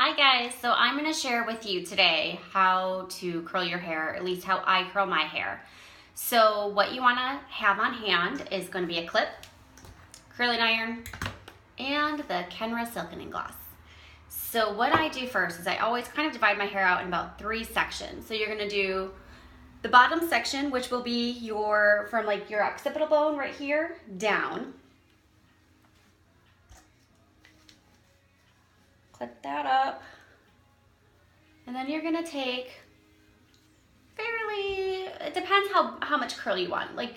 Hi guys, so I'm going to share with you today how to curl your hair, at least how I curl my hair. So what you want to have on hand is going to be a clip, curling iron, and the Kenra Silkening Gloss. So what I do first is I always kind of divide my hair out in about 3 sections. So you're going to do the bottom section, which will be from like your occipital bone right here down. Clip that up. And then you're gonna take it depends how much curl you want. Like,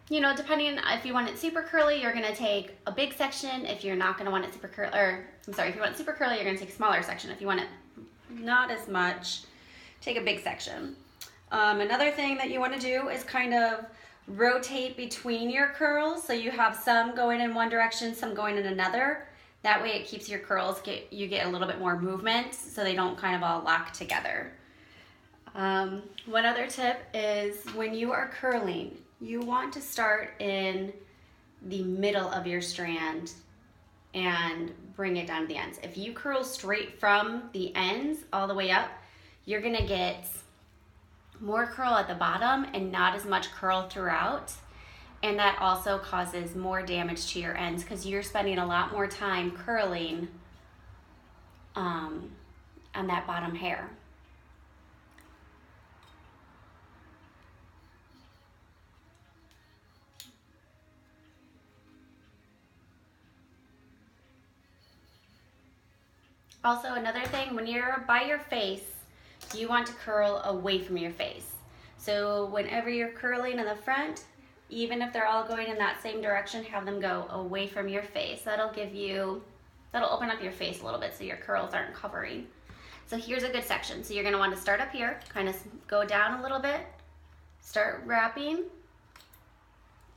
you know, depending on if you want it super curly, you're gonna take a big section. If you're not gonna want it super curly, if you want it super curly, you're gonna take a smaller section. If you want it not as much, take a big section. Another thing that you wanna do is kind of rotate between your curls. So you have some going in one direction, some going in another. That way it keeps your curls, you get a little bit more movement so they don't kind of all lock together. One other tip is when you are curling, you want to start in the middle of your strand and bring it down to the ends. If you curl straight from the ends all the way up, you're gonna get more curl at the bottom and not as much curl throughout. And that also causes more damage to your ends because you're spending a lot more time curling on that bottom hair. Also, another thing, when you're by your face, you want to curl away from your face. So whenever you're curling in the front, even if they're all going in that same direction, have them go away from your face. That'll open up your face a little bit so your curls aren't covering. So here's a good section. So you're gonna want to start up here, kind of go down a little bit, start wrapping,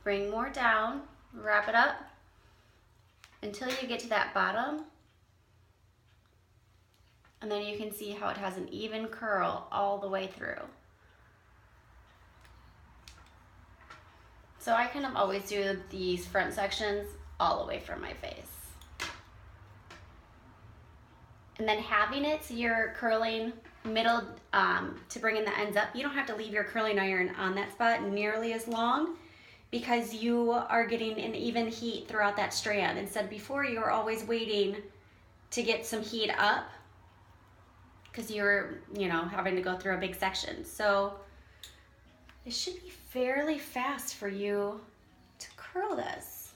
bring more down, wrap it up until you get to that bottom. And then you can see how it has an even curl all the way through. So I kind of always do these front sections all away from my face. And then having it so you're curling middle to bring in the ends up, you don't have to leave your curling iron on that spot nearly as long because you are getting an even heat throughout that strand. Instead, before you were always waiting to get some heat up because you're, having to go through a big section. So it should be fairly fast for you to curl this.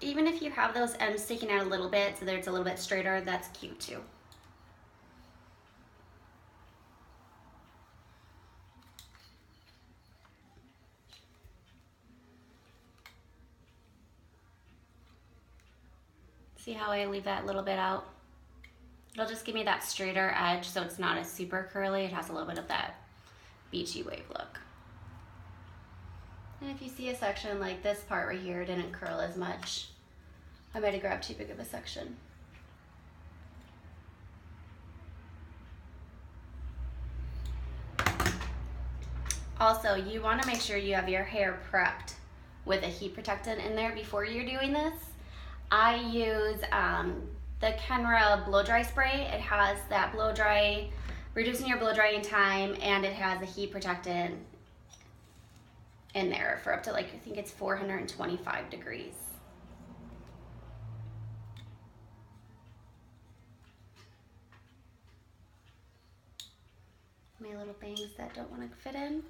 Even if you have those ends sticking out a little bit so that it's a little bit straighter, that's cute too. See how I leave that little bit out? It'll just give me that straighter edge so it's not as super curly. It has a little bit of that beachy wave look. And if you see a section like this part right here didn't curl as much, I might have grabbed too big of a section. Also, you want to make sure you have your hair prepped with a heat protectant in there before you're doing this. I use the Kenra blow dry spray. It has that blow dry, reducing your blow drying time, and it has a heat protectant in there for up to I think it's 425 degrees. My little things that don't want to fit in.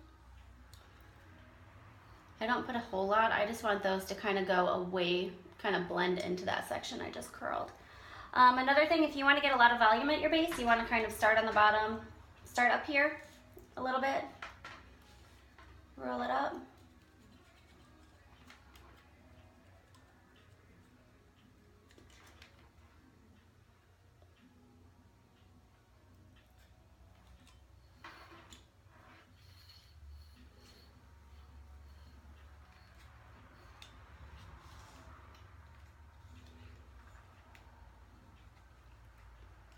I don't put a whole lot. I just want those to kind of go away, kind of blend into that section I just curled. Another thing, if you want to get a lot of volume at your base, you want to kind of start on the bottom, start up here a little bit, roll it up.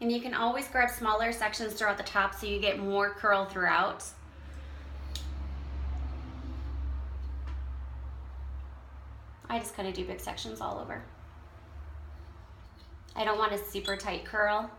And you can always grab smaller sections throughout the top so you get more curl throughout. I just kind of do big sections all over. I don't want a super tight curl.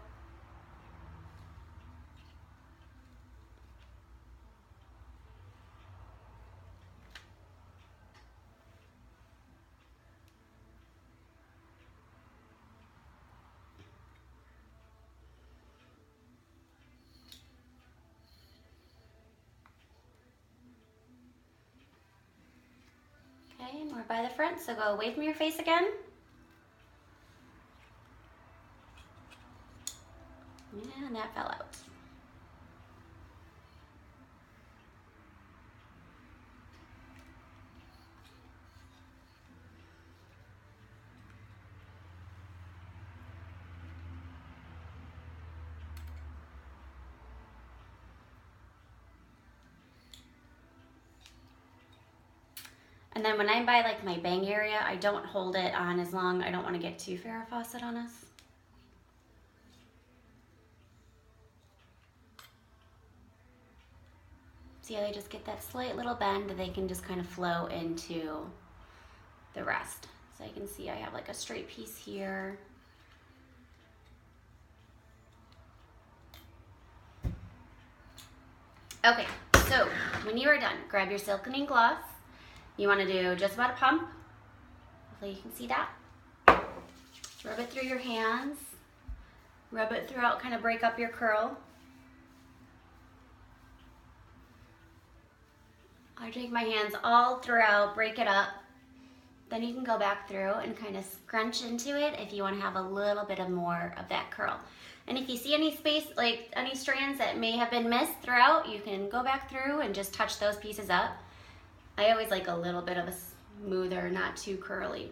Okay, and we're by the front, so go away from your face again. And that fell out. And then when I'm by like my bang area, I don't hold it on as long. I don't want to get too Farrah Fawcett on us. See how they just get that slight little bend, they can just kind of flow into the rest. So you can see I have like a straight piece here. Okay, so when you are done, grab your silkening gloss. You want to do just about a pump. Hopefully you can see that. Rub it through your hands. Rub it throughout, kind of break up your curl. I take my hands all throughout, break it up. Then you can go back through and kind of scrunch into it if you want to have a little bit of more of that curl. And if you see any space, like any strands that may have been missed throughout, you can go back through and just touch those pieces up. I always like a little bit of a smoother, not too curly.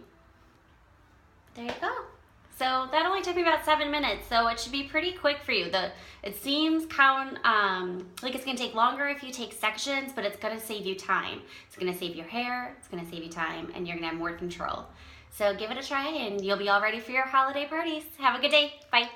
There you go. So that only took me about 7 minutes, so it should be pretty quick for you. It seems like it's gonna take longer if you take sections, but it's gonna save you time. It's gonna save your hair, it's gonna save you time, and you're gonna have more control. So give it a try and you'll be all ready for your holiday parties. Have a good day, bye.